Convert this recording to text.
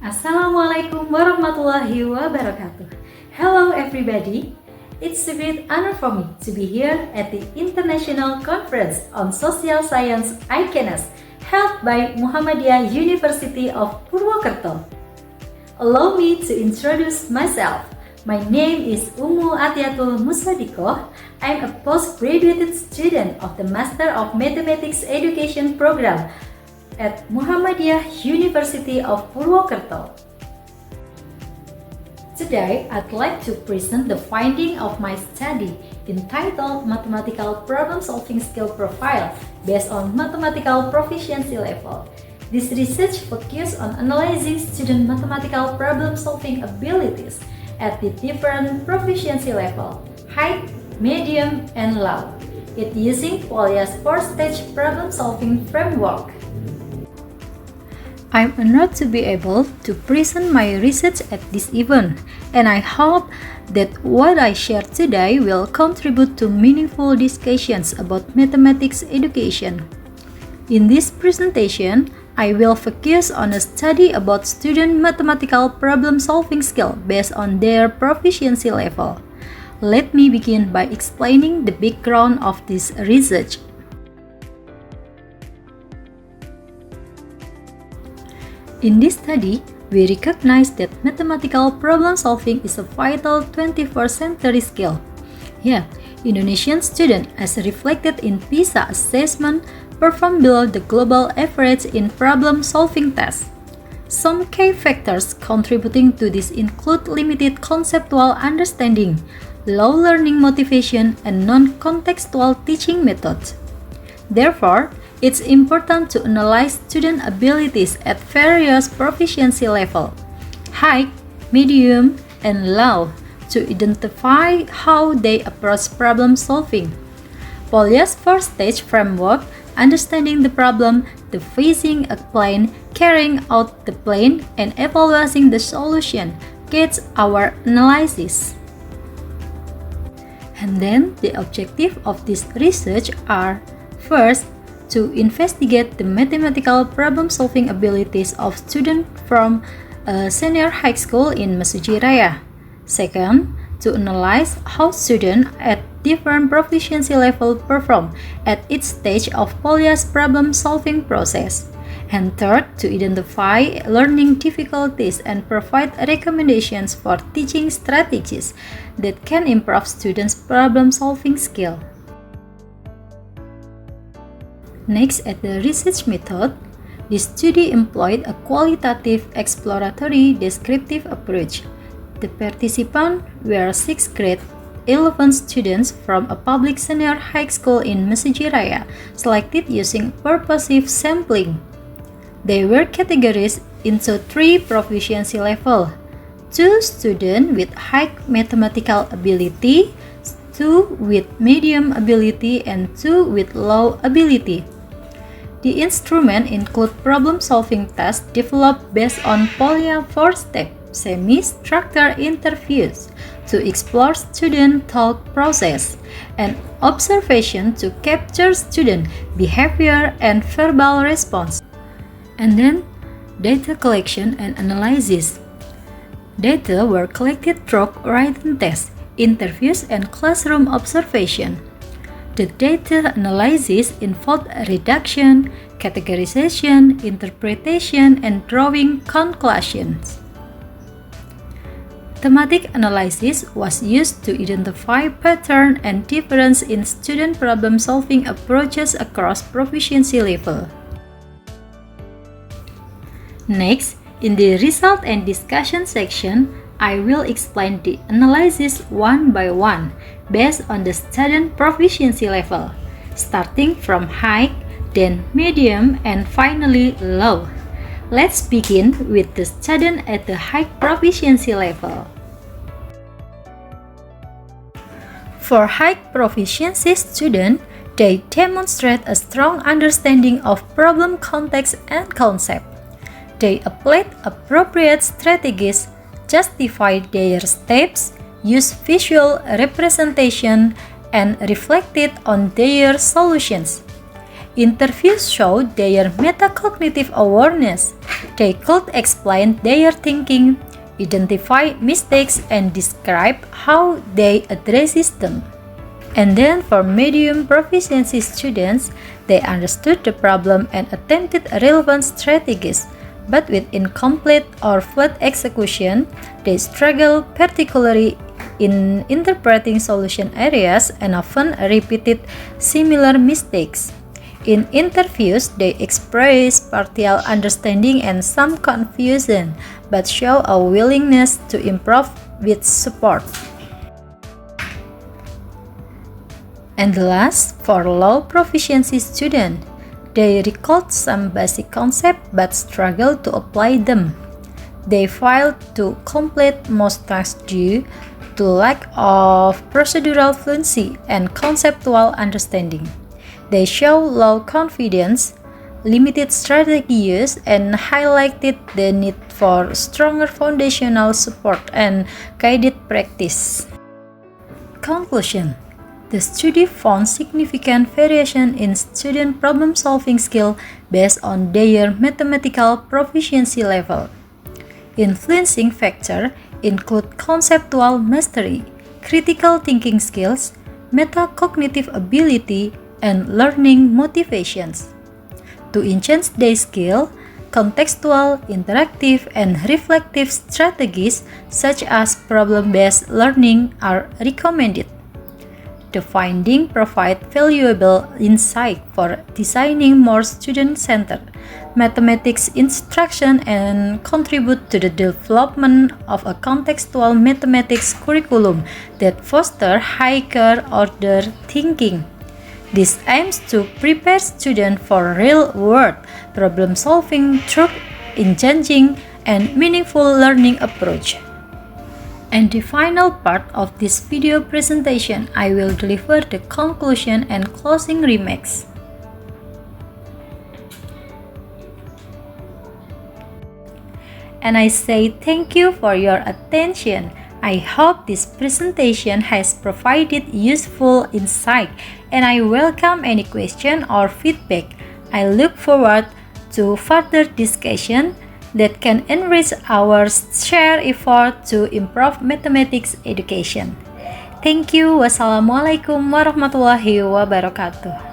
Assalamualaikum warahmatullahi wabarakatuh. Hello everybody. It's a great honor for me to be here at the International Conference on Social Science ICANNES held by Muhammadiyah University of Purwokerto. Allow me to introduce myself. My name is Ummu Atiatul Musadikoh. I'm a postgraduate student of the Master of Mathematics Education program at Muhammadiyah University of Purwokerto. Today, I'd like to present the finding of my study entitled Mathematical Problem-Solving Skill Profile based on Mathematical Proficiency Level. This research focuses on analyzing student mathematical problem-solving abilities at the different proficiency level, high, medium, and low. It using Polya's 4-stage problem-solving framework. I'm honored to be able to present my research at this event, and I hope that what I share today will contribute to meaningful discussions about mathematics education. In this presentation, I will focus on a study about student mathematical problem-solving skill based on their proficiency level. Let me begin by explaining the background of this research. In this study, we recognize that mathematical problem solving is a vital 21st century skill. Yet, Indonesian students, as reflected in PISA assessment, perform below the global average in problem solving tests. Some key factors contributing to this include limited conceptual understanding, low learning motivation, and non-contextual teaching methods. Therefore, it's important to analyze student abilities at various proficiency levels, high, medium, and low, to identify how they approach problem solving. Polya's 4-stage framework, understanding the problem, devising a plan, carrying out the plan, and evaluating the solution, guides our analysis. And then, the objective of this research are, first, to investigate the mathematical problem-solving abilities of students from a senior high school in Mesuji Raya. Second, to analyze how students at different proficiency level perform at each stage of Polya's problem-solving process. And third, to identify learning difficulties and provide recommendations for teaching strategies that can improve students' problem-solving skill. Next, at the research method, the study employed a qualitative, exploratory, descriptive approach. The participants were 6th grade 11 students from a public senior high school in Mesuji Raya, selected using purposive sampling. They were categorized into 3 proficiency levels: 2 students with high mathematical ability, 2 with medium ability, and 2 with low ability. The instrument include problem-solving tests developed based on Polya 4-step semi-structured interviews to explore student thought process and observation to capture student behavior and verbal response. And then, data collection and analysis. Data were collected through written tests, interviews, and classroom observation. The data analysis involved reduction, categorization, interpretation, and drawing conclusions. Thematic analysis was used to identify pattern and difference in student problem-solving approaches across proficiency level. Next, in the result and discussion section, I will explain the analysis one by one based on the student proficiency level, starting from high, then medium, and finally low. Let's begin with the student at the high proficiency level. For high proficiency students, they demonstrate a strong understanding of problem context and concept. They applied appropriate strategies, justified their steps, used visual representation, and reflected on their solutions. Interviews showed their metacognitive awareness. They could explain their thinking, identify mistakes, and describe how they address them. And then for medium proficiency students, they understood the problem and attempted relevant strategies, but with incomplete or flat execution, they struggle particularly in interpreting solution areas and often repeated similar mistakes. In interviews, they express partial understanding and some confusion, but show a willingness to improve with support. And last, for low proficiency students, they recalled some basic concepts but struggled to apply them. They failed to complete most tasks due to lack of procedural fluency and conceptual understanding. They show low confidence, limited strategy use, and highlighted the need for stronger foundational support and guided practice. Conclusion: the study found significant variation in student problem-solving skill based on their mathematical proficiency level. Influencing factors include conceptual mastery, critical thinking skills, metacognitive ability, and learning motivations. To enhance their skill, contextual, interactive, and reflective strategies such as problem-based learning are recommended. The findings provide valuable insight for designing more student-centered mathematics instruction and contribute to the development of a contextual mathematics curriculum that fosters higher-order thinking. This aims to prepare students for real-world problem-solving through engaging and meaningful learning approach. And the final part of this video presentation, I will deliver the conclusion and closing remarks. And I say thank you for your attention. I hope this presentation has provided useful insight, and I welcome any question or feedback. I look forward to further discussion that can enrich our shared effort to improve mathematics education. Thank you. Wassalamualaikum warahmatullahi wabarakatuh.